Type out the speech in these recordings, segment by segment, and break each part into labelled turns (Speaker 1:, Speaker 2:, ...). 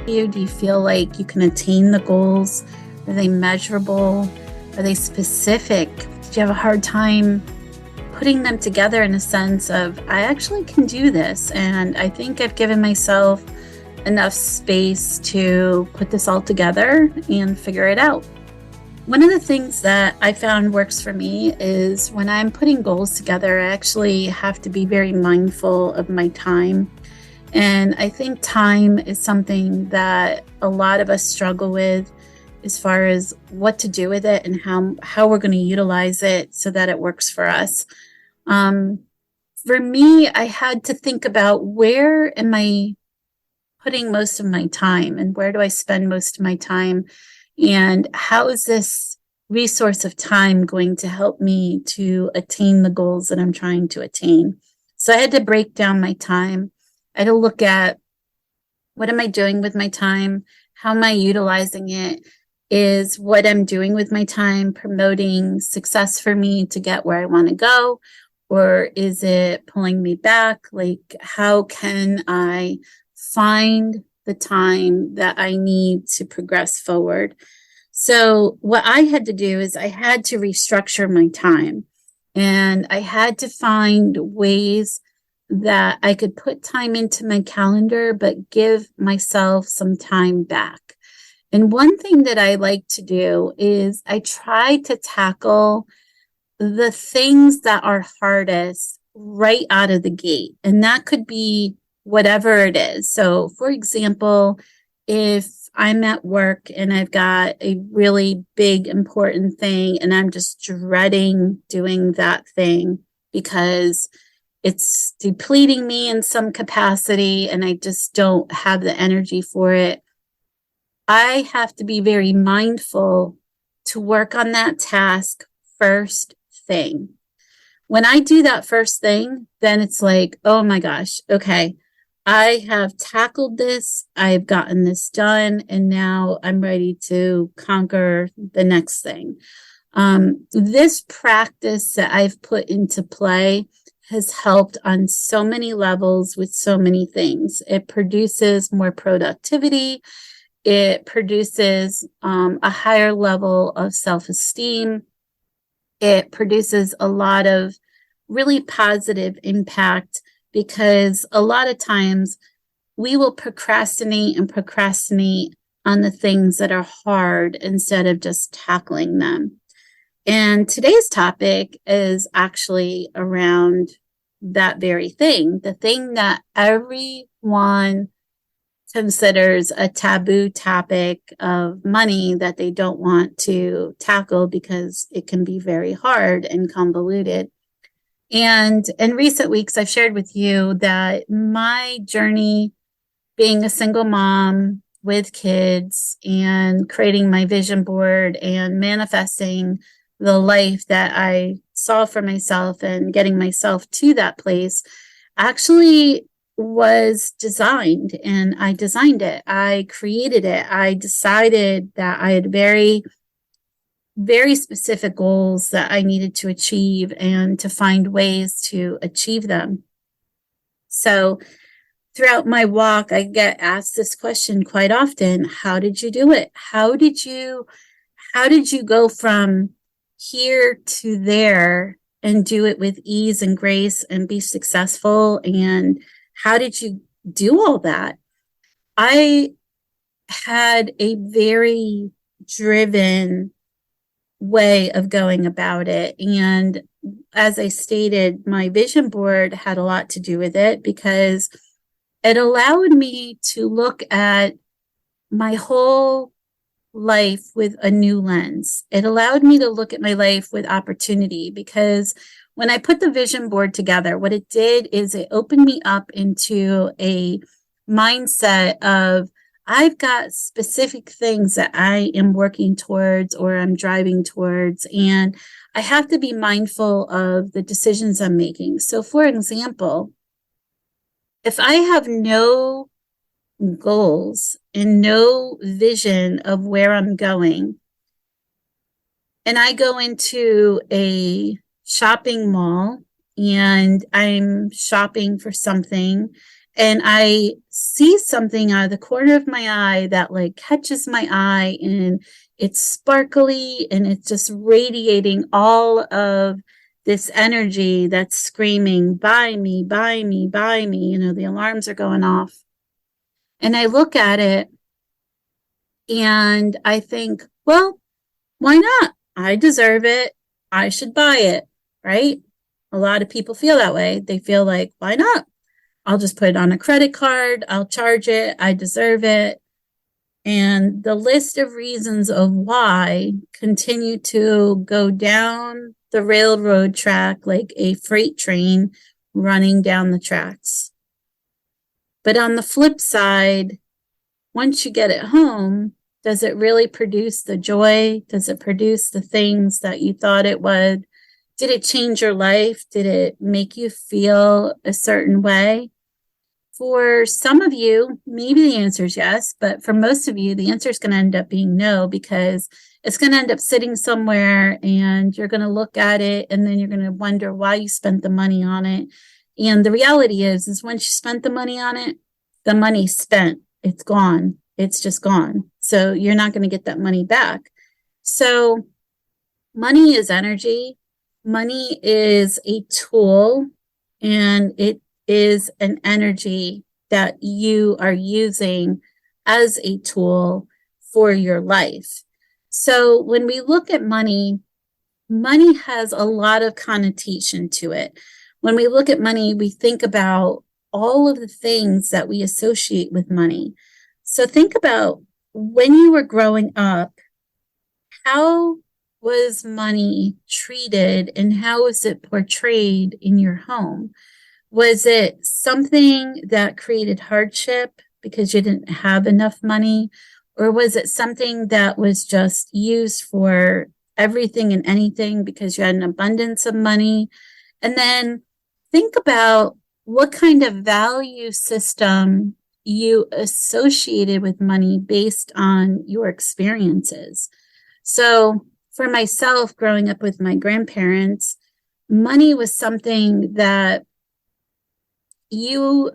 Speaker 1: you? Do you feel like you can attain the goals? Are they measurable? Are they specific? Did you have a hard time putting them together in a sense of, I actually can do this, and I think I've given myself enough space to put this all together and figure it out? One of the things that I found works for me is when I'm putting goals together, I actually have to be very mindful of my time. And I think time is something that a lot of us struggle with as far as what to do with it and how we're going to utilize it so that it works for us. For me, I had to think about, where am I putting most of my time and where do I spend most of my time? And how is this resource of time going to help me to attain the goals that I'm trying to attain? So I had to break down my time. I had to look at, what am I doing with my time? How am I utilizing it? Is what I'm doing with my time promoting success for me to get where I want to go? Or is it pulling me back? Like, how can I find the time that I need to progress forward? So what I had to do is I had to restructure my time, and I had to find ways that I could put time into my calendar, but give myself some time back. And one thing that I like to do is I try to tackle the things that are hardest right out of the gate. And that could be whatever it is. So, for example, if I'm at work and I've got a really big, important thing and I'm just dreading doing that thing because it's depleting me in some capacity and I just don't have the energy for it, I have to be very mindful to work on that task first thing. When I do that first thing, then it's like, oh my gosh, okay, I have tackled this, I've gotten this done, and now I'm ready to conquer the next thing. This practice that I've put into play has helped on so many levels with so many things. It produces more productivity. It produces a higher level of self-esteem. It produces a lot of really positive impact, because a lot of times we will procrastinate on the things that are hard instead of just tackling them. And today's topic is actually around that very thing, the thing that everyone considers a taboo topic of money that they don't want to tackle because it can be very hard and convoluted. And in recent weeks, I've shared with you that my journey being a single mom with kids and creating my vision board and manifesting the life that I saw for myself and getting myself to that place actually was designed, and I designed it. I created it. I decided that I had very specific goals that I needed to achieve and to find ways to achieve them. So throughout my walk, I get asked this question quite often: how did you do it? How did you go from here to there and do it with ease and grace and be successful? And how did you do all that? I had a very driven way of going about it. And as I stated, my vision board had a lot to do with it, because it allowed me to look at my whole life with a new lens. It allowed me to look at my life with opportunity, because when I put the vision board together, what it did is it opened me up into a mindset of, I've got specific things that I am working towards or I'm driving towards, and I have to be mindful of the decisions I'm making. So, for example, if I have no goals and no vision of where I'm going, and I go into a shopping mall and I'm shopping for something and I see something out of the corner of my eye that like catches my eye, and it's sparkly and it's just radiating all of this energy that's screaming, buy me, buy me, buy me. You know, the alarms are going off. And I look at it and I think, well, why not? I deserve it. I should buy it, right? A lot of people feel that way. They feel like, why not? I'll just put it on a credit card. I'll charge it. I deserve it. And the list of reasons of why continue to go down the railroad track like a freight train running down the tracks. But on the flip side, once you get it home, does it really produce the joy? Does it produce the things that you thought it would? Did it change your life? Did it make you feel a certain way? For some of you, maybe the answer is yes, but for most of you, the answer is going to end up being no, because it's going to end up sitting somewhere and you're going to look at it and then you're going to wonder why you spent the money on it. And the reality is once you spent the money on it, the money's spent. It's gone. It's just gone. So you're not going to get that money back. So money is energy. Money is a tool, and it is an energy that you are using as a tool for your life. So when we look at money, money has a lot of connotation to it. When we look at money, we think about all of the things that we associate with money. So think about when you were growing up, how was money treated and how was it portrayed in your home? Was it something that created hardship because you didn't have enough money? Or was it something that was just used for everything and anything because you had an abundance of money? And then think about what kind of value system you associated with money based on your experiences. So for myself, growing up with my grandparents, money was something that you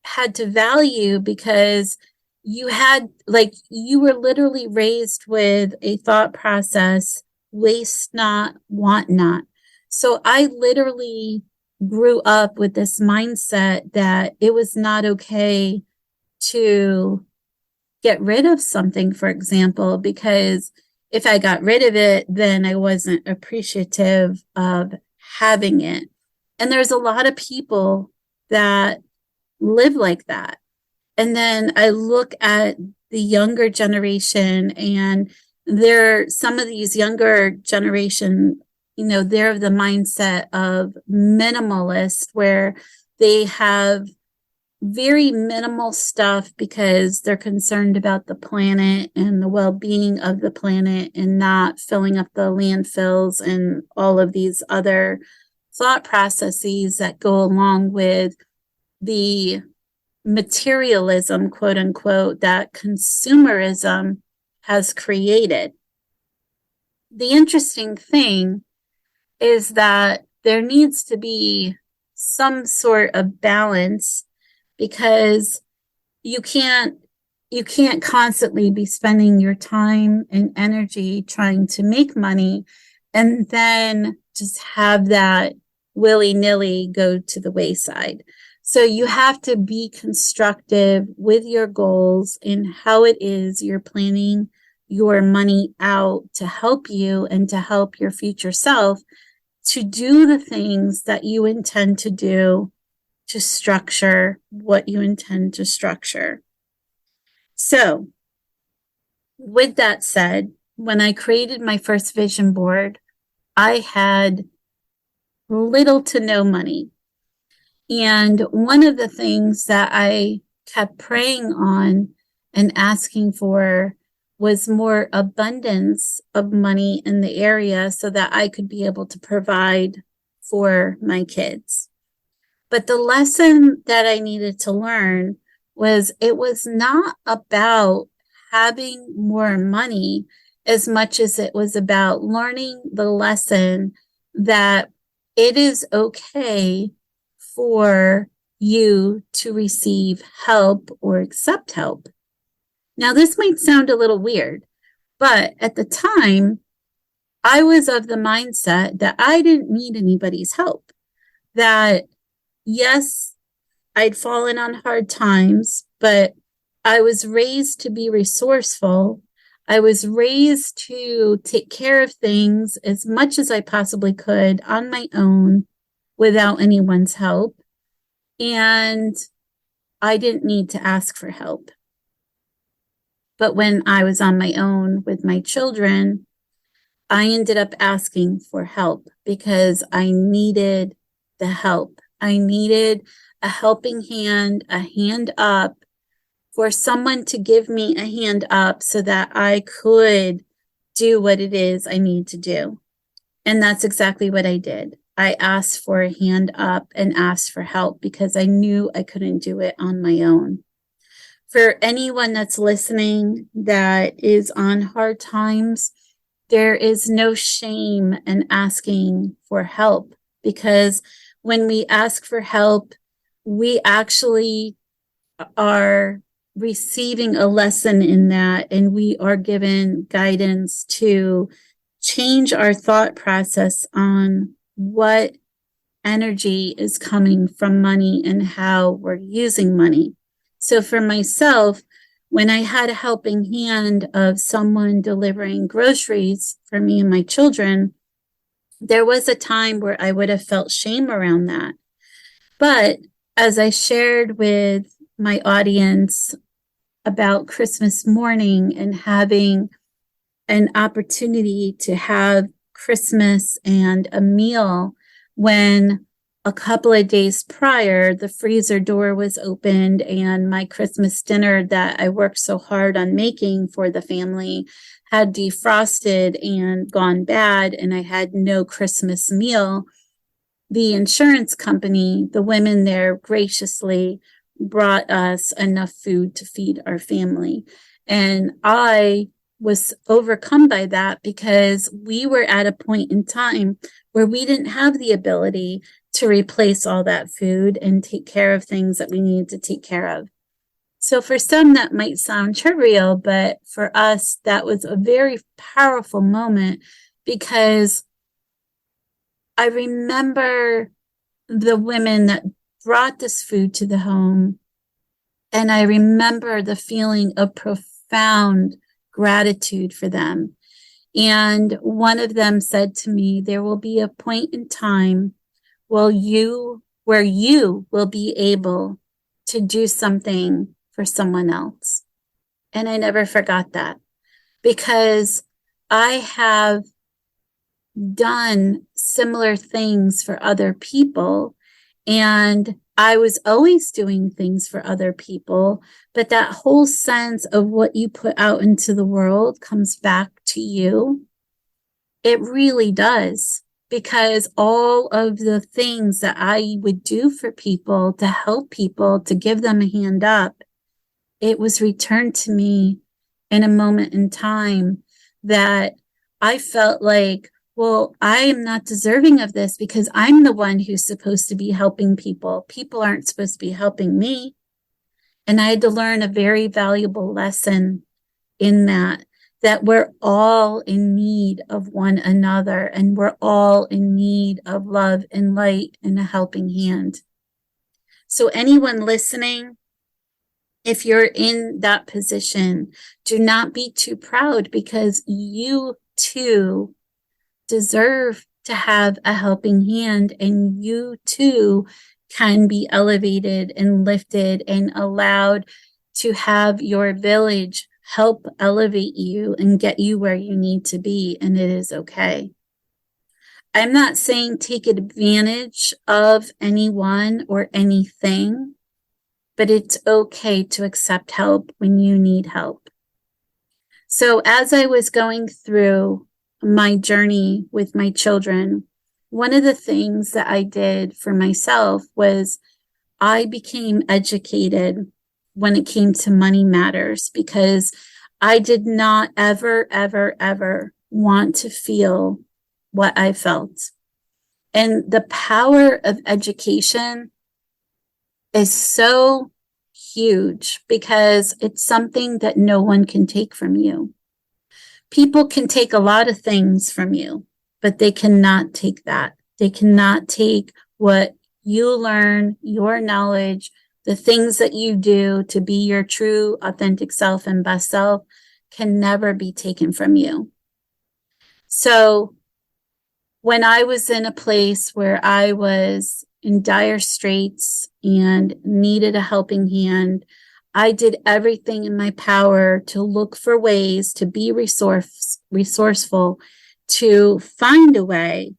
Speaker 1: had to value because you were literally raised with a thought process, waste not, want not. So I literally grew up with this mindset that it was not okay to get rid of something, for example, because if I got rid of it, then I wasn't appreciative of having it. And there's a lot of people that live like that. And then I look at the younger generation, and some of these younger generation, they're of the mindset of minimalist, where they have very minimal stuff because they're concerned about the planet and the well-being of the planet and not filling up the landfills and all of these other thought processes that go along with the materialism, quote unquote, that consumerism has created. The interesting thing is that there needs to be some sort of balance, because you can't constantly be spending your time and energy trying to make money and then just have that willy-nilly go to the wayside. So you have to be constructive with your goals and how it is you're planning your money out to help you and to help your future self to do the things that you intend to do to structure what you intend to structure. So, with that said, when I created my first vision board, I had little to no money. And one of the things that I kept praying on and asking for was more abundance of money in the area so that I could be able to provide for my kids. But the lesson that I needed to learn was it was not about having more money as much as it was about learning the lesson that it is okay for you to receive help or accept help. Now, this might sound a little weird, but at the time, I was of the mindset that I didn't need anybody's help. That, yes, I'd fallen on hard times, but I was raised to be resourceful. I was raised to take care of things as much as I possibly could on my own without anyone's help. And I didn't need to ask for help. But when I was on my own with my children, I ended up asking for help because I needed the help. I needed a helping hand, a hand up, for someone to give me a hand up so that I could do what it is I need to do. And that's exactly what I did. I asked for a hand up and asked for help because I knew I couldn't do it on my own. For anyone that's listening that is on hard times, there is no shame in asking for help, because when we ask for help, we actually are receiving a lesson in that, and we are given guidance to change our thought process on what energy is coming from money and how we're using money. So for myself, when I had a helping hand of someone delivering groceries for me and my children, there was a time where I would have felt shame around that. But as I shared with my audience about Christmas morning and having an opportunity to have Christmas and a meal when a couple of days prior, the freezer door was opened and my Christmas dinner that I worked so hard on making for the family had defrosted and gone bad, and I had no Christmas meal. The insurance company, the women there graciously brought us enough food to feed our family. And I was overcome by that because we were at a point in time where we didn't have the ability to replace all that food and take care of things that we needed to take care of. So for some, that might sound trivial, but for us, that was a very powerful moment because I remember the women that brought this food to the home, and I remember the feeling of profound gratitude for them. And one of them said to me, there will be a point in time where you will be able to do something for someone else. And I never forgot that, because I have done similar things for other people, and I was always doing things for other people, but that whole sense of what you put out into the world comes back to you. It really does, because all of the things that I would do for people, to help people, to give them a hand up, it was returned to me in a moment in time that I felt like, well, I am not deserving of this because I'm the one who's supposed to be helping people. People aren't supposed to be helping me. And I had to learn a very valuable lesson in that we're all in need of one another, and we're all in need of love and light and a helping hand. So anyone listening, if you're in that position, do not be too proud, because you too deserve to have a helping hand, and you too can be elevated and lifted and allowed to have your village help elevate you and get you where you need to be, and it is okay. I'm not saying take advantage of anyone or anything, but it's okay to accept help when you need help. So as I was going through my journey with my children, one of the things that I did for myself was I became educated when it came to money matters, because I did not ever, ever, ever want to feel what I felt. And the power of education is so huge because it's something that no one can take from you. People can take a lot of things from you, but they cannot take that. They cannot take what you learn, your knowledge, the things that you do to be your true, authentic self and best self can never be taken from you. So when I was in a place where I was in dire straits and needed a helping hand, I did everything in my power to look for ways to be resourceful, to find a way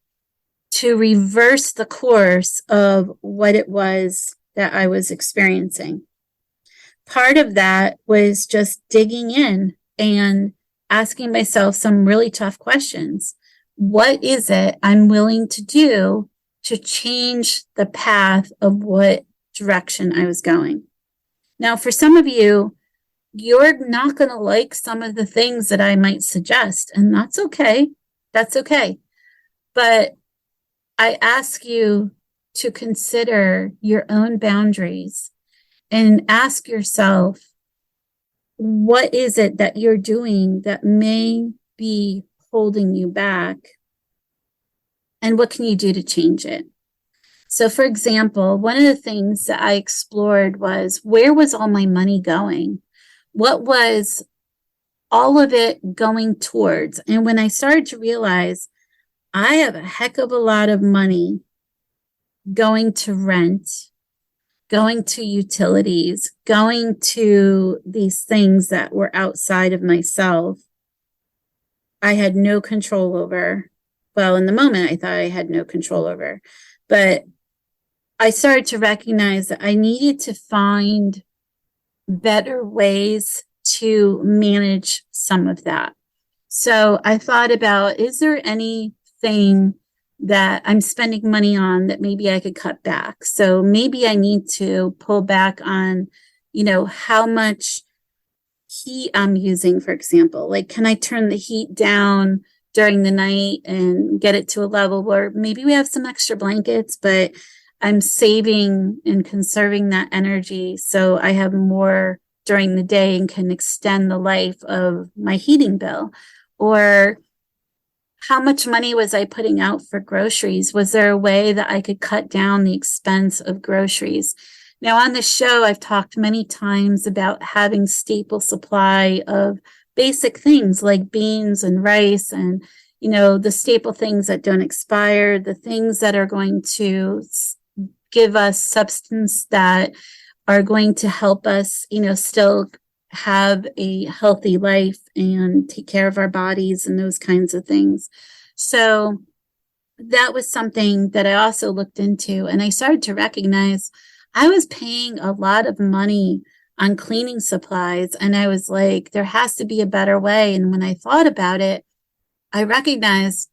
Speaker 1: to reverse the course of what it was that I was experiencing. Part of that was just digging in and asking myself some really tough questions. What is it I'm willing to do to change the path of what direction I was going? Now, for some of you, you're not going to like some of the things that I might suggest, and that's okay. That's okay. But I ask you to consider your own boundaries and ask yourself, what is it that you're doing that may be holding you back? And what can you do to change it? So, for example, one of the things that I explored was, where was all my money going? What was all of it going towards? And when I started to realize I have a heck of a lot of money going to rent, going to utilities, going to these things that were outside of myself, I had no control over. Well, in the moment, I thought I had no control over. But I started to recognize that I needed to find better ways to manage some of that. So I thought about, is there anything that I'm spending money on that maybe I could cut back? So maybe I need to pull back on, how much heat I'm using, for example. Like, can I turn the heat down during the night and get it to a level where maybe we have some extra blankets, but I'm saving and conserving that energy so I have more during the day and can extend the life of my heating bill? Or how much money was I putting out for groceries? Was there a way that I could cut down the expense of groceries? Now, on the show, I've talked many times about having staple supply of basic things like beans and rice and, the staple things that don't expire, the things that are going to give us substance that are going to help us, still have a healthy life and take care of our bodies and those kinds of things. So that was something that I also looked into, and I started to recognize I was paying a lot of money on cleaning supplies, and I was like, there has to be a better way. And when I thought about it, I recognized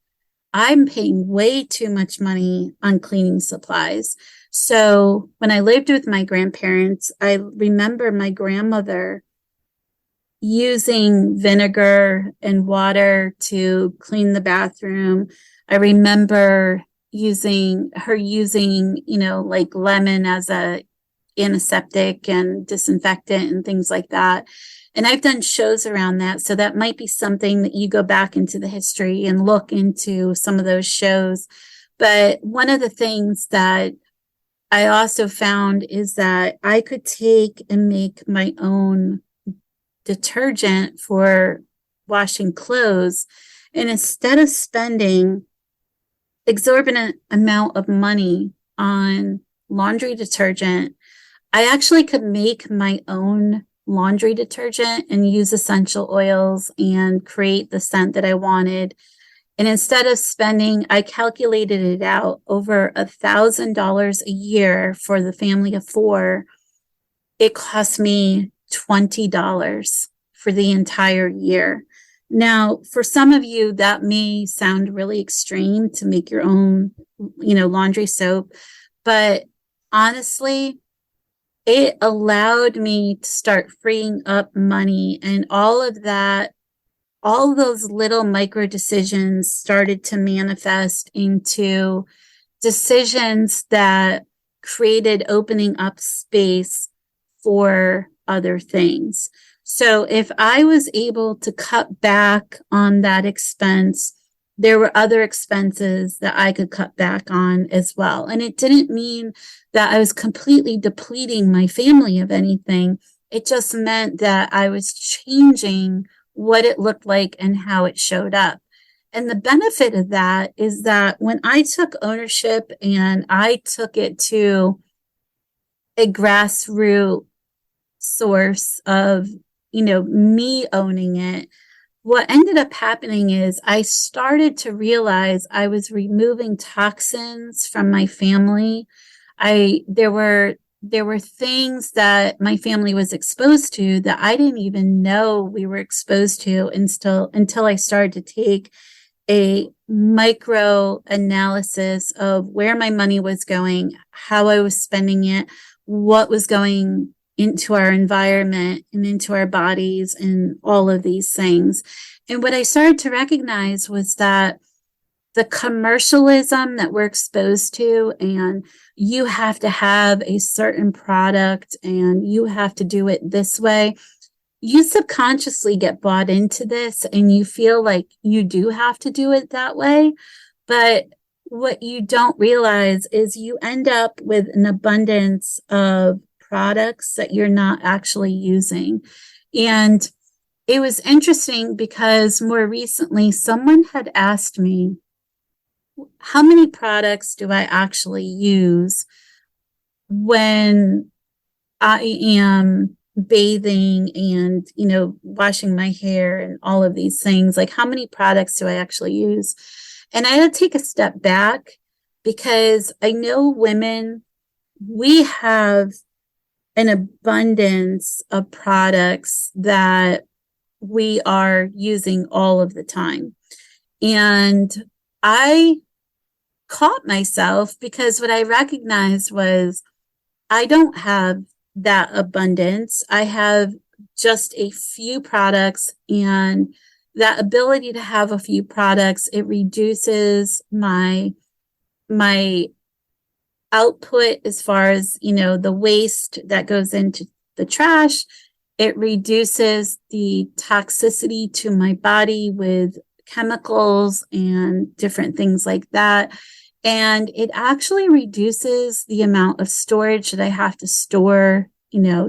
Speaker 1: I'm paying way too much money on cleaning supplies. So when I lived with my grandparents, I remember my grandmother using vinegar and water to clean the bathroom. I remember using, like lemon as a antiseptic and disinfectant and things like that. And I've done shows around that. So that might be something that you go back into the history and look into some of those shows. But one of the things that I also found is that I could take and make my own detergent for washing clothes. And instead of spending exorbitant amount of money on laundry detergent, I actually could make my own laundry detergent and use essential oils and create the scent that I wanted. And instead of spending, I calculated it out, over $1,000 a year for the family of 4, it cost me $20 for the entire year. Now, for some of you, that may sound really extreme to make your own, laundry soap, but honestly, it allowed me to start freeing up money, and all of that, all those little micro decisions started to manifest into decisions that created opening up space for other things. So if I was able to cut back on that expense, there were other expenses that I could cut back on as well. And it didn't mean that I was completely depleting my family of anything. It just meant that I was changing what it looked like and how it showed up. And the benefit of that is that when I took ownership and I took it to a grassroots source of, me owning it, what ended up happening is I started to realize I was removing toxins from my family. There were things that my family was exposed to that I didn't even know we were exposed to until I started to take a micro analysis of where my money was going, how I was spending it, what was going into our environment and into our bodies and all of these things. And what I started to recognize was that the commercialism that we're exposed to, and you have to have a certain product and you have to do it this way, you subconsciously get bought into this and you feel like you do have to do it that way. But what you don't realize is you end up with an abundance of products that you're not actually using. And it was interesting because more recently, someone had asked me, how many products do I actually use when I am bathing and, washing my hair and all of these things? Like, how many products do I actually use? And I had to take a step back because I know women, we have an abundance of products that we are using all of the time. And I caught myself because what I recognized was I don't have that abundance. I have just a few products, and that ability to have a few products, it reduces my output as far as, the waste that goes into the trash. It reduces the toxicity to my body with chemicals and different things like that. And it actually reduces the amount of storage that I have to store,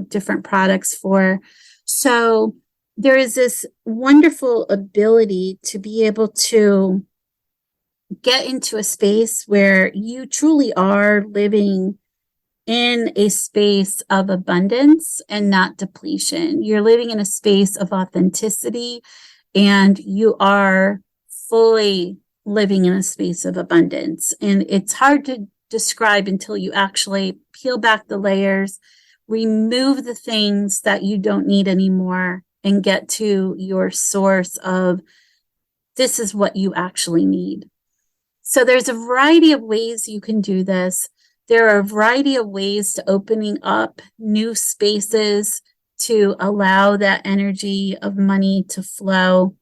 Speaker 1: different products for. So there is this wonderful ability to be able to get into a space where you truly are living in a space of abundance and not depletion. You're living in a space of authenticity, and you are fully living in a space of abundance. And it's hard to describe until you actually peel back the layers, remove the things that you don't need anymore, and get to your source of this is what you actually need. So there's a variety of ways you can do this. There are a variety of ways to opening up new spaces to allow that energy of money to flow.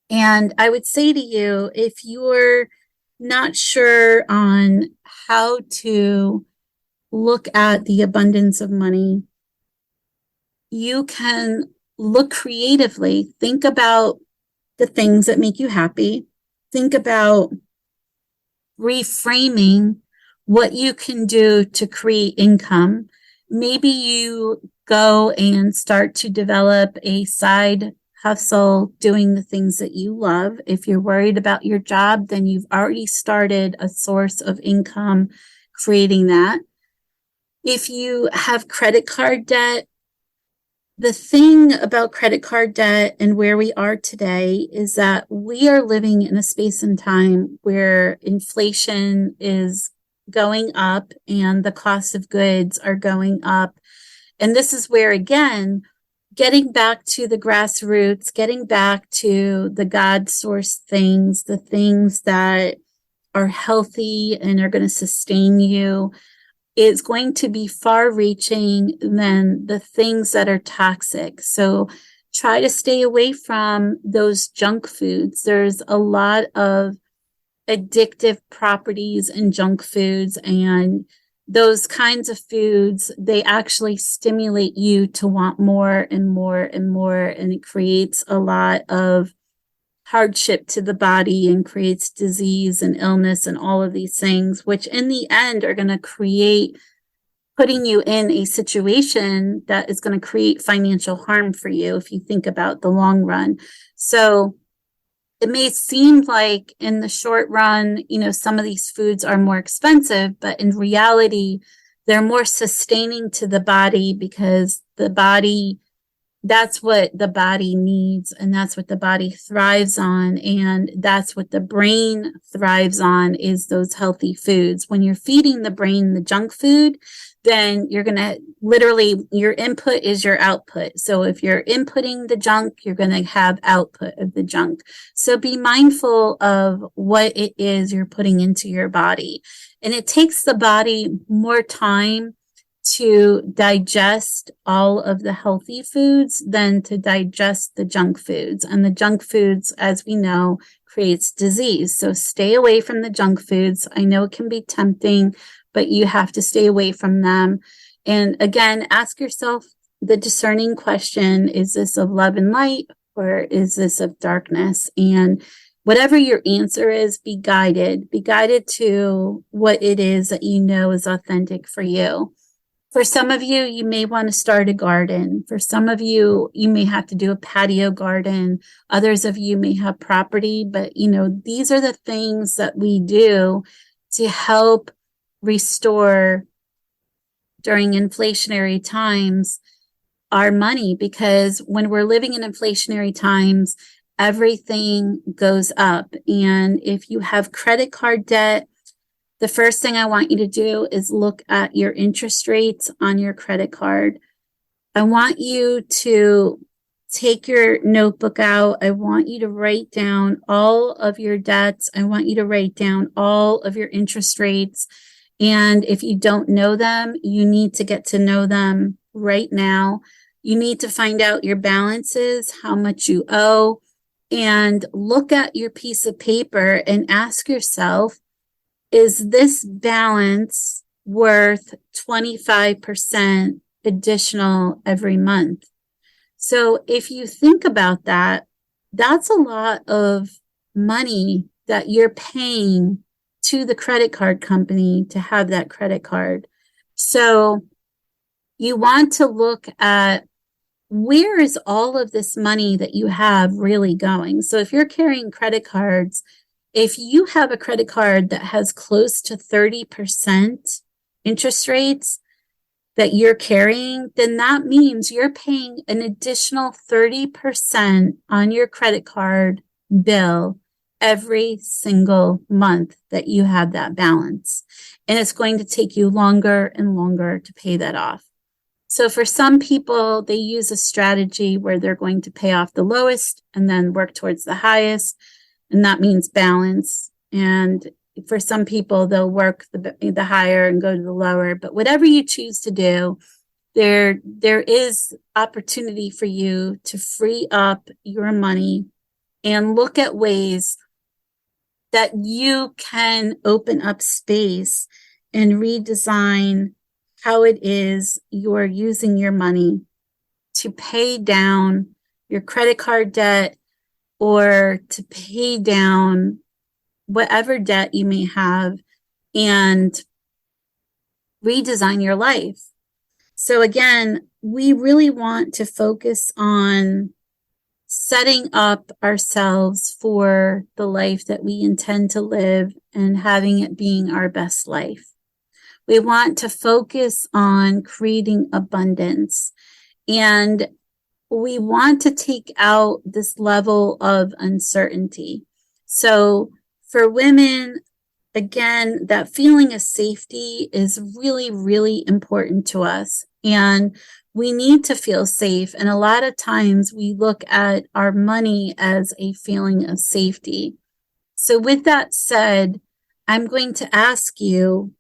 Speaker 1: And I would say to you, if you're not sure on how to look at the abundance of money, you can look creatively. Think about the things that make you happy. Think about reframing what you can do to create income. Maybe you go and start to develop a side hustle doing the things that you love. If you're worried about your job, then you've already started a source of income creating that. If you have credit card debt, the thing about credit card debt and where we are today is that we are living in a space and time where inflation is going up and the cost of goods are going up. And this is where, again, getting back to the grassroots, getting back to the God source things, the things that are healthy and are going to sustain you, is going to be far reaching than the things that are toxic. So try to stay away from those junk foods. There's a lot of addictive properties in junk foods, and those kinds of foods, they actually stimulate you to want more and more and more. And it creates a lot of hardship to the body and creates disease and illness and all of these things, which in the end are going to create putting you in a situation that is going to create financial harm for you if you think about the long run. So it may seem like in the short run, some of these foods are more expensive, but in reality, they're more sustaining to the body because that's what the body needs, and that's what the body thrives on, and that's what the brain thrives on, is those healthy foods. When you're feeding the brain the junk food, then you're going to literally, your input is your output. So if you're inputting the junk, you're going to have output of the junk. So be mindful of what it is you're putting into your body. And it takes the body more time to digest all of the healthy foods than to digest the junk foods. And the junk foods, as we know, creates disease. So stay away from the junk foods. I know it can be tempting, but you have to stay away from them. And again, ask yourself the discerning question, is this of love and light, or is this of darkness? And whatever your answer is, be guided to what it is that you know is authentic for you. For some of you, you may want to start a garden. For some of you, you may have to do a patio garden. Others of you may have property, but these are the things that we do to help restore during inflationary times our money, because when we're living in inflationary times, everything goes up. And if you have credit card debt, the first thing I want you to do is look at your interest rates on your credit card. I want you to take your notebook out. I want you to write down all of your debts. I want you to write down all of your interest rates. And if you don't know them, you need to get to know them right now. You need to find out your balances, how much you owe, and look at your piece of paper and ask yourself, is this balance worth 25% additional every month? So if you think about that, that's a lot of money that you're paying to the credit card company to have that credit card. So you want to look at, where is all of this money that you have really going? So if you're carrying credit cards, if you have a credit card that has close to 30% interest rates that you're carrying, then that means you're paying an additional 30% on your credit card bill every single month that you have that balance. And it's going to take you longer and longer to pay that off. So for some people, they use a strategy where they're going to pay off the lowest and then work towards the highest. And that means balance. And for some people, they'll work the higher and go to the lower. But whatever you choose to do, there is opportunity for you to free up your money and look at ways that you can open up space and redesign how it is you're using your money to pay down your credit card debt, or to pay down whatever debt you may have and redesign your life. So again, we really want to focus on setting up ourselves for the life that we intend to live and having it being our best life. We want to focus on creating abundance, and we want to take out this level of uncertainty. So for women, again, that feeling of safety is really, really important to us. And we need to feel safe. And a lot of times we look at our money as a feeling of safety. So with that said, I'm going to ask you,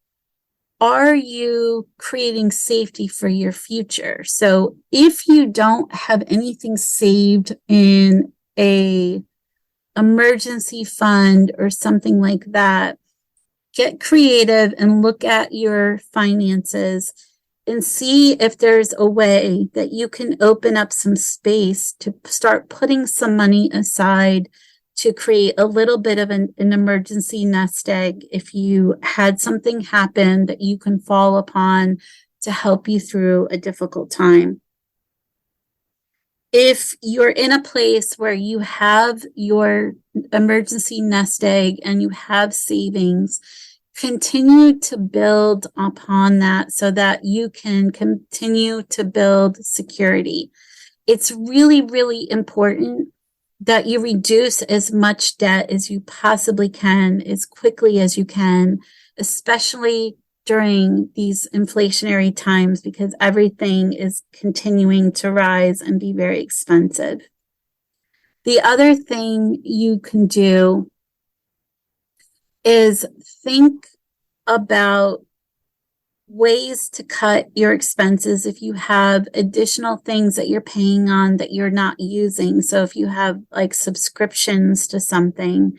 Speaker 1: are you creating safety for your future? So if you don't have anything saved in a emergency fund or something like that, get creative and look at your finances and see if there's a way that you can open up some space to start putting some money aside to create a little bit of an emergency nest egg if you had something happen that you can fall upon to help you through a difficult time. If you're in a place where you have your emergency nest egg and you have savings, continue to build upon that so that you can continue to build security. It's really, really important that you reduce as much debt as you possibly can, as quickly as you can, especially during these inflationary times, because everything is continuing to rise and be very expensive. The other thing you can do is think about ways to cut your expenses if you have additional things that you're paying on that you're not using. So if you have like subscriptions to something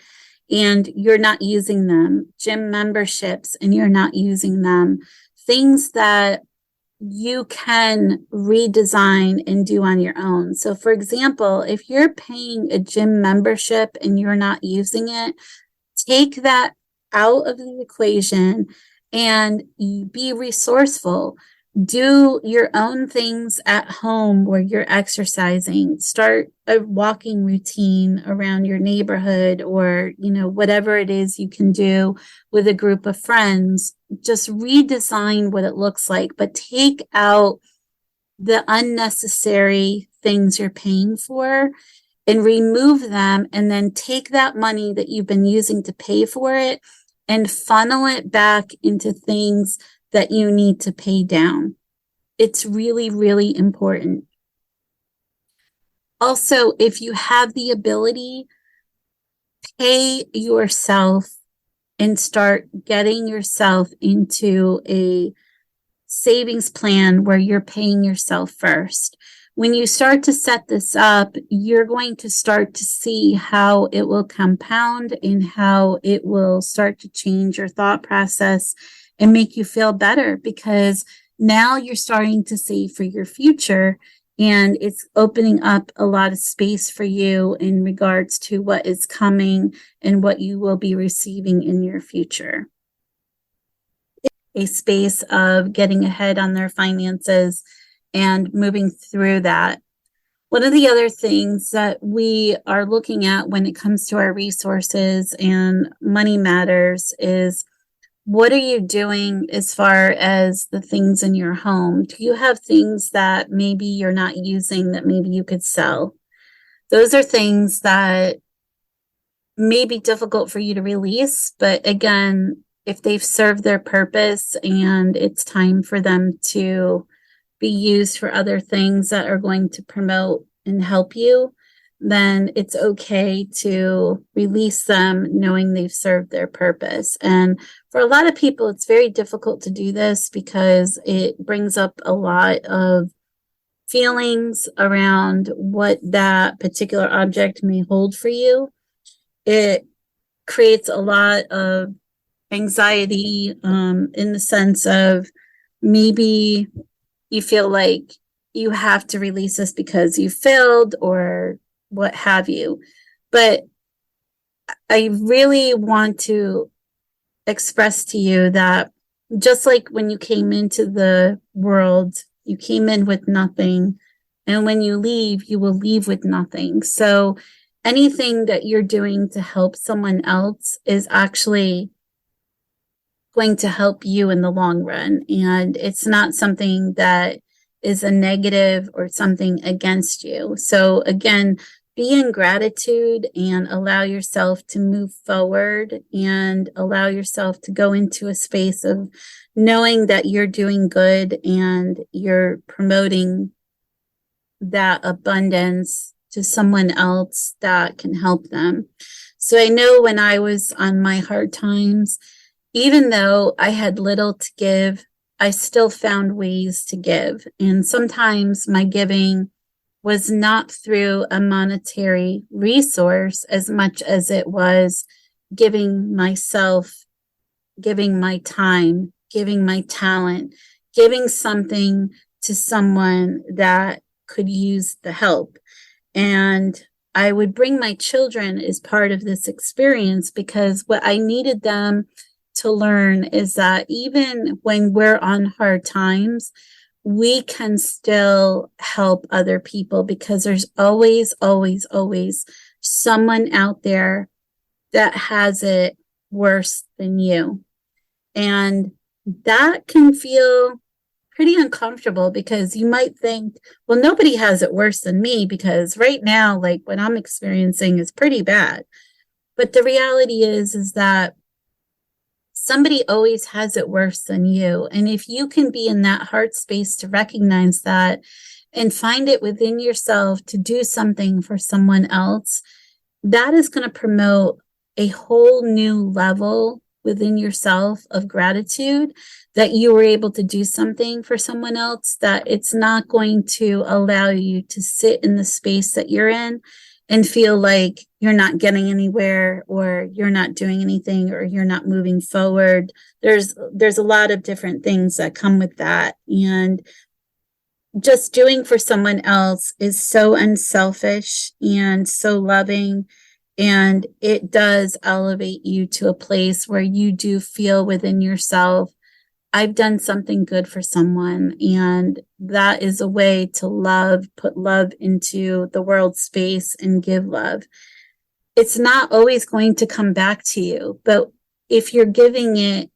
Speaker 1: and you're not using them, gym memberships and you're not using them, things that you can redesign and do on your own. So for example, if you're paying a gym membership and you're not using it, take that out of the equation and be resourceful. Do your own things at home where you're exercising. Start a walking routine around your neighborhood, or, whatever it is you can do with a group of friends. Just redesign what it looks like, but take out the unnecessary things you're paying for and remove them, and then take that money that you've been using to pay for it and funnel it back into things that you need to pay down. It's really, really important. Also, if you have the ability, pay yourself and start getting yourself into a savings plan where you're paying yourself first. When you start to set this up, you're going to start to see how it will compound and how it will start to change your thought process and make you feel better, because now you're starting to save for your future, and it's opening up a lot of space for you in regards to what is coming and what you will be receiving in your future. A space of getting ahead on their finances and moving through that. One of the other things that we are looking at when it comes to our resources and money matters is, what are you doing as far as the things in your home? Do you have things that maybe you're not using that maybe you could sell? Those are things that may be difficult for you to release, but again, if they've served their purpose and it's time for them to be used for other things that are going to promote and help you, then it's okay to release them knowing they've served their purpose. And for a lot of people, it's very difficult to do this because it brings up a lot of feelings around what that particular object may hold for you. It creates a lot of anxiety in the sense of maybe you feel like you have to release this because you failed or what have you. But I really want to express to you that just like when you came into the world, you came in with nothing. And when you leave, you will leave with nothing. So anything that you're doing to help someone else is actually going to help you in the long run. And it's not something that is a negative or something against you. So again, be in gratitude and allow yourself to move forward and allow yourself to go into a space of knowing that you're doing good and you're promoting that abundance to someone else that can help them. So I know when I was on my hard times, even though I had little to give, I still found ways to give. And sometimes my giving was not through a monetary resource as much as it was giving myself giving my time, giving my talent, giving something to someone that could use the help. And I would bring my children as part of this experience, because what I needed them to learn is that even when we're on hard times, we can still help other people, because there's always, always, always someone out there that has it worse than you. And that can feel pretty uncomfortable, because you might think, well, nobody has it worse than me, because right now, like, what I'm experiencing is pretty bad. But the reality is that somebody always has it worse than you. And if you can be in that heart space to recognize that and find it within yourself to do something for someone else, that is going to promote a whole new level within yourself of gratitude that you were able to do something for someone else, that it's not going to allow you to sit in the space that you're in and feel like you're not getting anywhere, or you're not doing anything, or you're not moving forward. There's a lot of different things that come with that. And just doing for someone else is so unselfish and so loving. And it does elevate you to a place where you do feel within yourself, I've done something good for someone. And that is a way to love, put love into the world space and give love. It's not always going to come back to you, but if you're giving it,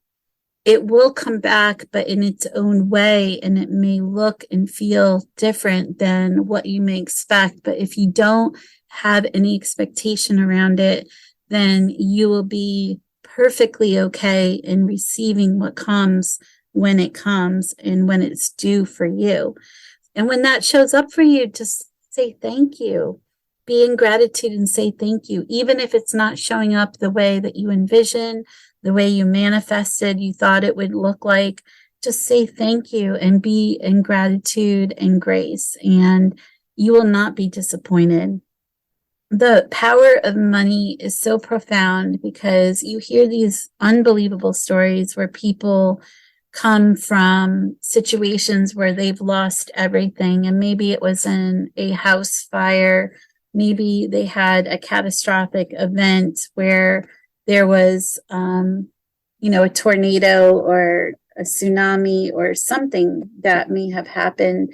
Speaker 1: it will come back, but in its own way. And it may look and feel different than what you may expect. But if you don't have any expectation around it, then you will be perfectly okay in receiving what comes when it comes and when it's due for you. And when that shows up for you, just say thank you. Be in gratitude and say thank you, even if it's not showing up the way that you envision, the way you manifested, you thought it would look like. Just say thank you and be in gratitude and grace, and you will not be disappointed. The power of money is so profound, because you hear these unbelievable stories where people come from situations where they've lost everything. And maybe it was in a house fire. Maybe they had a catastrophic event where there was, a tornado or a tsunami or something that may have happened.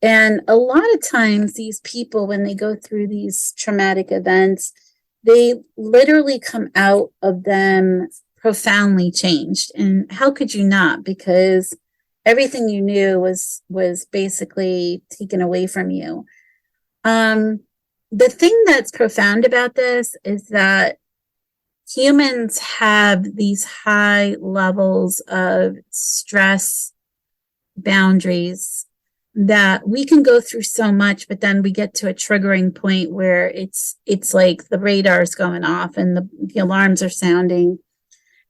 Speaker 1: And a lot of times these people, when they go through these traumatic events, they literally come out of them profoundly changed. And how could you not? Because everything you knew was basically taken away from you. The thing that's profound about this is that humans have these high levels of stress boundaries, that we can go through so much, but then we get to a triggering point where it's like the radar's going off and the alarms are sounding.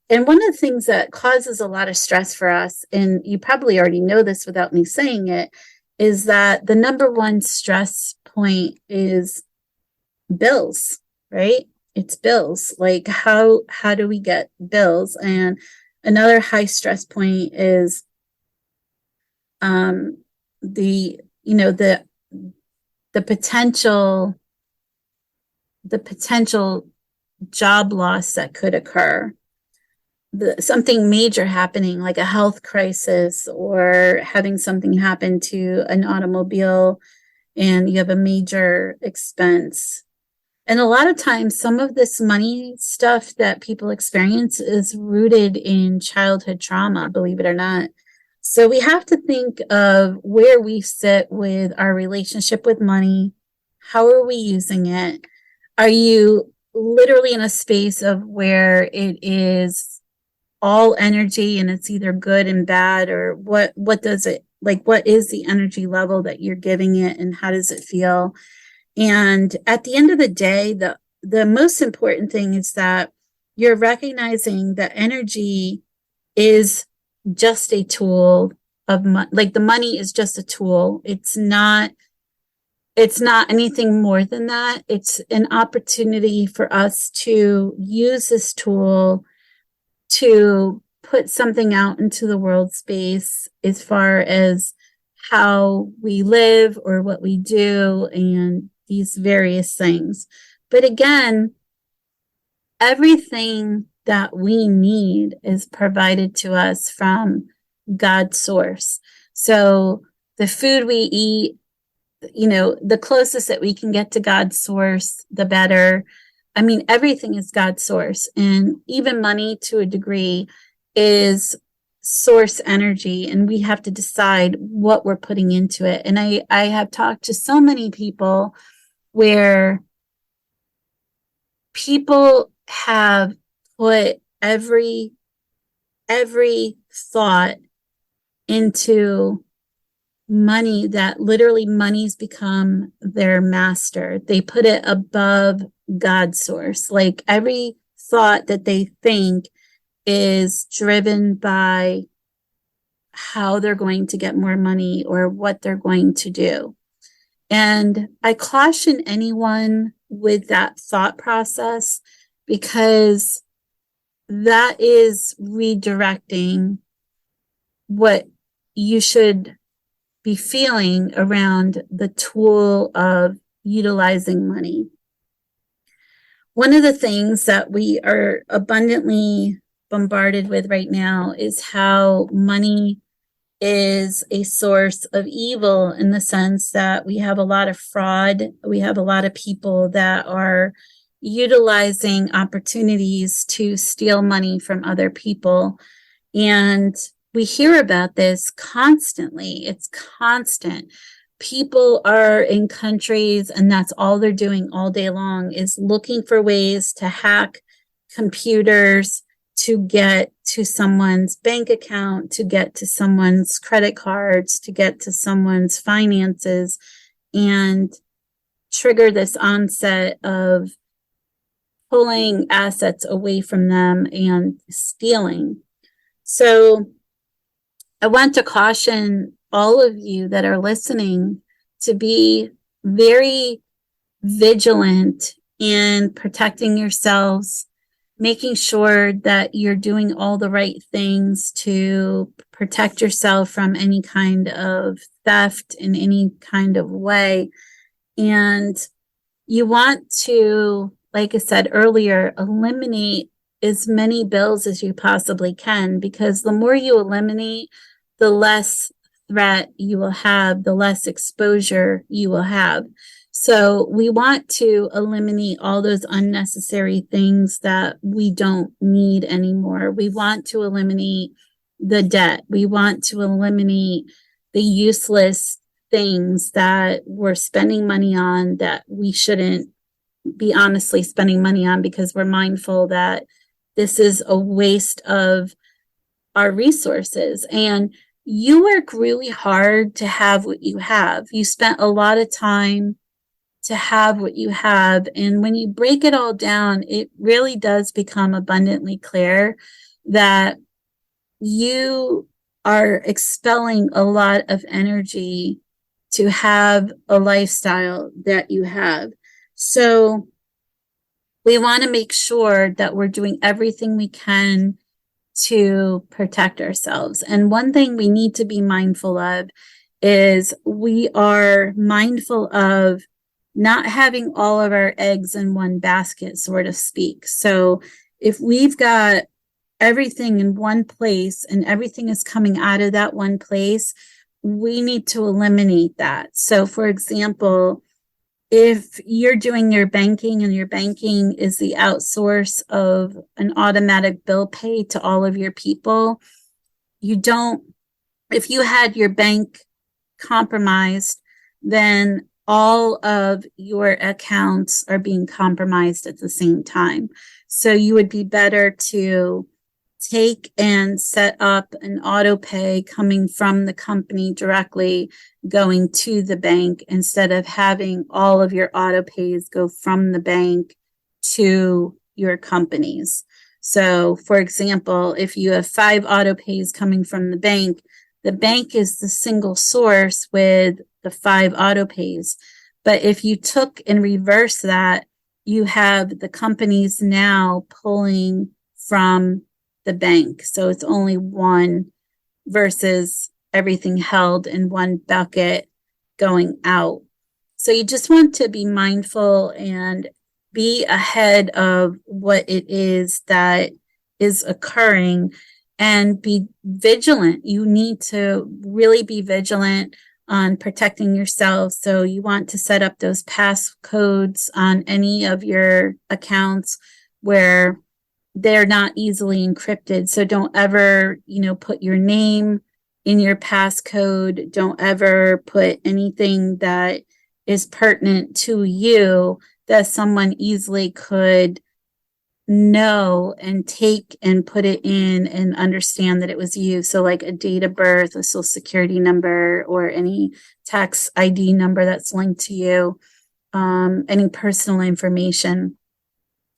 Speaker 1: And one of the things that causes a lot of stress for us, and you probably already know this without me saying it, is that the number one stress point is bills, right? It's bills. Like, how do we get bills? And another high stress point is the potential job loss that could occur, something major happening, like a health crisis, or having something happen to an automobile and you have a major expense. And a lot of times, some of this money stuff that people experience is rooted in childhood trauma, believe it or not. So we have to think of where we sit with our relationship with money. How are we using it? Are you literally in a space of where it is all energy and it's either good and bad, or what does it, like, what is the energy level that you're giving it, and how does it feel? And at the end of the day, the most important thing is that you're recognizing that energy is just a tool of like the money is just a tool. It's not anything more than that. It's an opportunity for us to use this tool to put something out into the world space as far as how we live or what we do and these various things. But again, everything that we need is provided to us from God's source. So the food we eat, the closest that we can get to God's source, the better. I mean, everything is God's source, and even money to a degree is source energy, and we have to decide what we're putting into it. And I have talked to so many people where people have put every thought into money, that literally money's become their master. They put it above God's source. Like every thought that they think is driven by how they're going to get more money or what they're going to do. And I caution anyone with that thought process, because that is redirecting what you should be feeling around the tool of utilizing money. One of the things that we are abundantly bombarded with right now is how money is a source of evil, in the sense that we have a lot of fraud. We have a lot of people that are utilizing opportunities to steal money from other people. And we hear about this constantly. It's constant. People are in countries, and that's all they're doing all day long, is looking for ways to hack computers, to get to someone's bank account, to get to someone's credit cards, to get to someone's finances, and trigger this onset of pulling assets away from them and stealing. So I want to caution all of you that are listening to be very vigilant in protecting yourselves, making sure that you're doing all the right things to protect yourself from any kind of theft in any kind of way. And you want to, like I said earlier, eliminate as many bills as you possibly can, because the more you eliminate, the less threat you will have, the less exposure you will have. So we want to eliminate all those unnecessary things that we don't need anymore. We want to eliminate the debt. We want to eliminate the useless things that we're spending money on that we shouldn't be honestly spending money on, because we're mindful that this is a waste of our resources. And you work really hard to have what you have. You spent a lot of time to have what you have. And when you break it all down, it really does become abundantly clear that you are expelling a lot of energy to have a lifestyle that you have. So we want to make sure that we're doing everything we can to protect ourselves. And one thing we need to be mindful of is we are mindful of not having all of our eggs in one basket, so to speak. So if we've got everything in one place and everything is coming out of that one place, we need to eliminate that. So for example, if you're doing your banking and your banking is the outsource of an automatic bill pay to all of your people, if you had your bank compromised, then all of your accounts are being compromised at the same time. So you would be better to take and set up an auto pay coming from the company directly going to the bank, instead of having all of your auto pays go from the bank to your companies. So for example, if you have 5 auto pays coming from the bank is the single source with the 5 auto pays. But if you took and reverse that, you have the companies now pulling from the bank. So it's only one versus everything held in one bucket going out. So you just want to be mindful and be ahead of what it is that is occurring and be vigilant. You need to really be vigilant on protecting yourself. So you want to set up those passcodes on any of your accounts where they're not easily encrypted. So don't ever, put your name in your passcode. Don't ever put anything that is pertinent to you that someone easily could know and take and put it in and understand that it was you. So like a date of birth, a social security number, or any tax ID number that's linked to you, any personal information.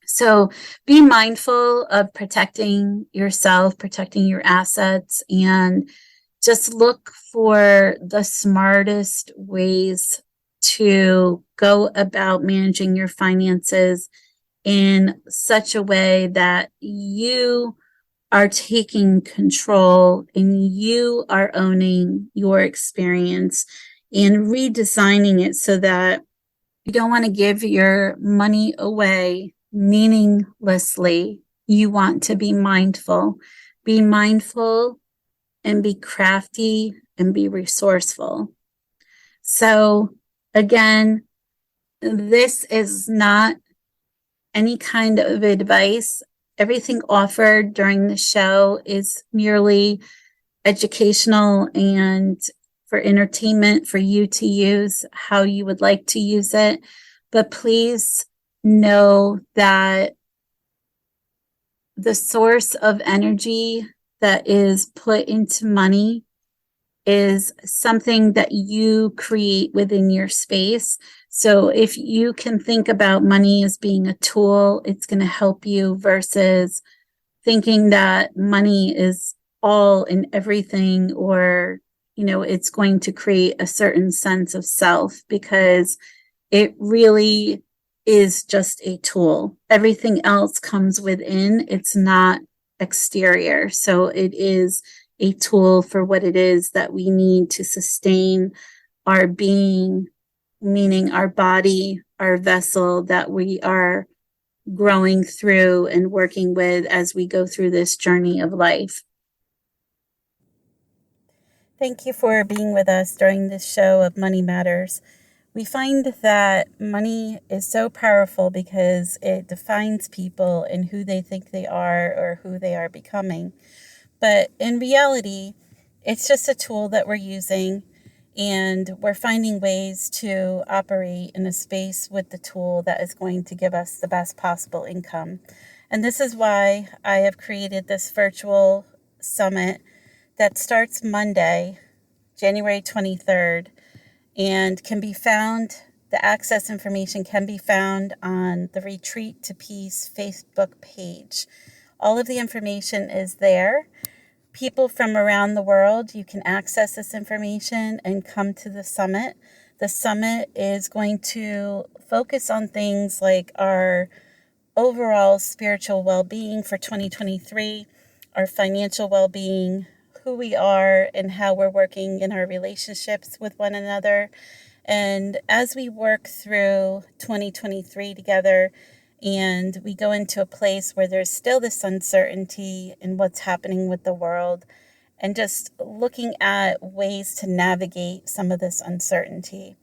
Speaker 1: So be mindful of protecting yourself, protecting your assets, and just look for the smartest ways to go about managing your finances in such a way that you are taking control and you are owning your experience and redesigning it so that you don't want to give your money away meaninglessly. You want to be mindful. Be mindful and be crafty and be resourceful. So again, this is not any kind of advice. Everything offered during the show is merely educational and for entertainment for you to use how you would like to use it. But please know that the source of energy that is put into money is something that you create within your space. So if you can think about money as being a tool, it's going to help you versus thinking that money is all and everything, or, it's going to create a certain sense of self, because it really is just a tool. Everything else comes within. It's not exterior. So it is a tool for what it is that we need to sustain our being, meaning our body, our vessel that we are growing through and working with as we go through this journey of life. Thank you for being with us during this show of Money Matters. We find that money is so powerful because it defines people and who they think they are or who they are becoming. But in reality, it's just a tool that we're using, and we're finding ways to operate in a space with the tool that is going to give us the best possible income. And this is why I have created this virtual summit that starts Monday, January 23rd, and can be found, the access information can be found on the Retreat to Peace Facebook page. All of the information is there. People from around the world, you can access this information and come to the summit. The summit is going to focus on things like our overall spiritual well-being for 2023, our financial well-being, who we are and how we're working in our relationships with one another. And as we work through 2023 together, and we go into a place where there's still this uncertainty in what's happening with the world, and just looking at ways to navigate some of this uncertainty.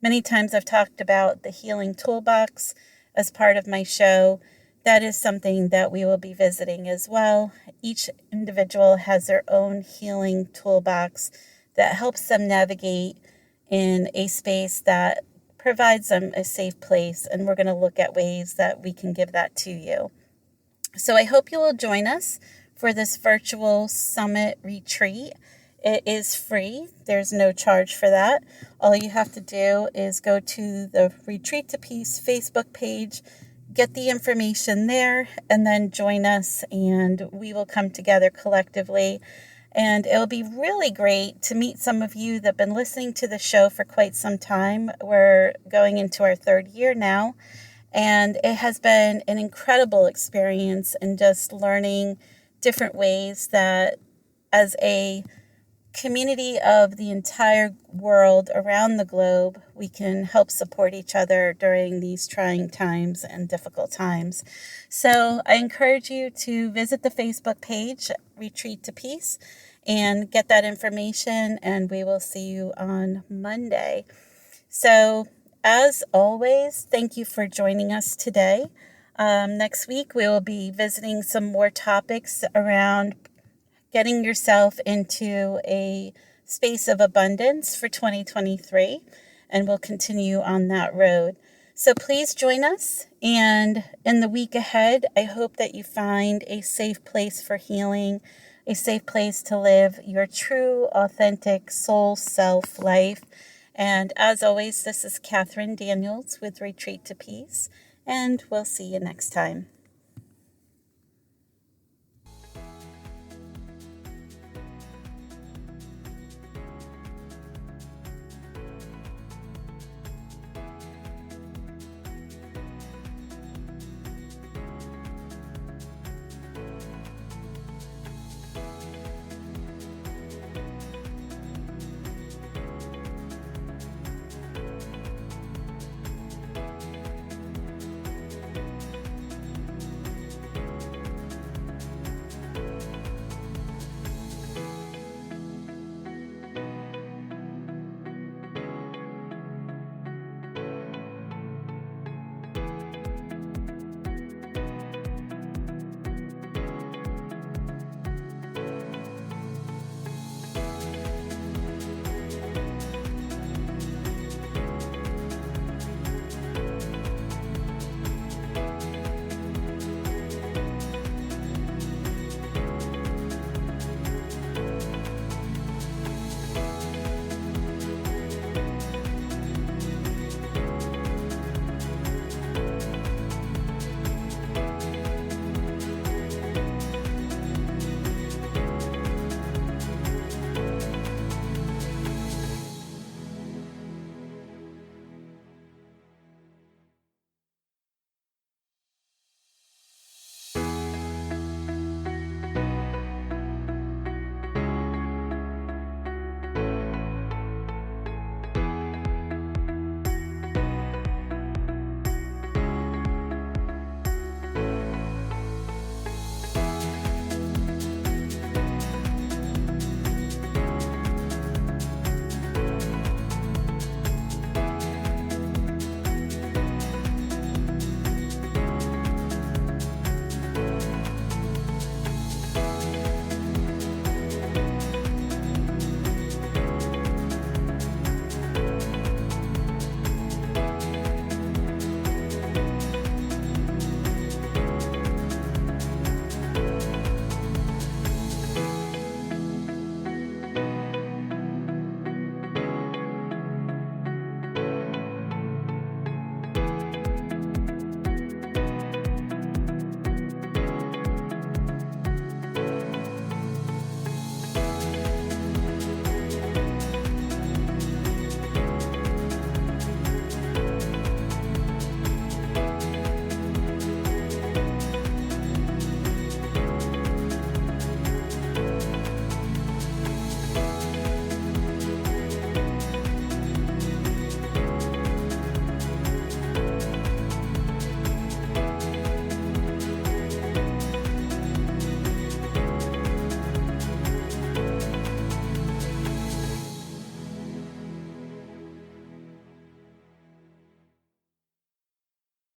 Speaker 1: Many times I've talked about the healing toolbox as part of my show. That is something that we will be visiting as well. Each individual has their own healing toolbox that helps them navigate in a space that provides them a safe place, and we're going to look at ways that we can give that to you. So I hope you will join us for this virtual summit retreat. It is free. There's no charge for that. All you have to do is go to the Retreat to Peace Facebook page, get the information there, and then join us, and we will come together collectively. And it'll be really great to meet some of you that have been listening to the show for quite some time. We're going into our third year now, and it has been an incredible experience in just learning different ways that as a community of the entire world around the globe, we can help support each other during these trying times and difficult times. So I encourage you to visit the Facebook page, Retreat to Peace, and get that information, and we will see you on Monday. So as always, thank you for joining us today. Next week, we will be visiting some more topics around getting yourself into a space of abundance for 2023, and we'll continue on that road. So please join us, and in the week ahead, I hope that you find a safe place for healing, a safe place to live your true, authentic soul self life. And as always, this is Catherine Daniels with Retreat to Peace, and we'll see you next time.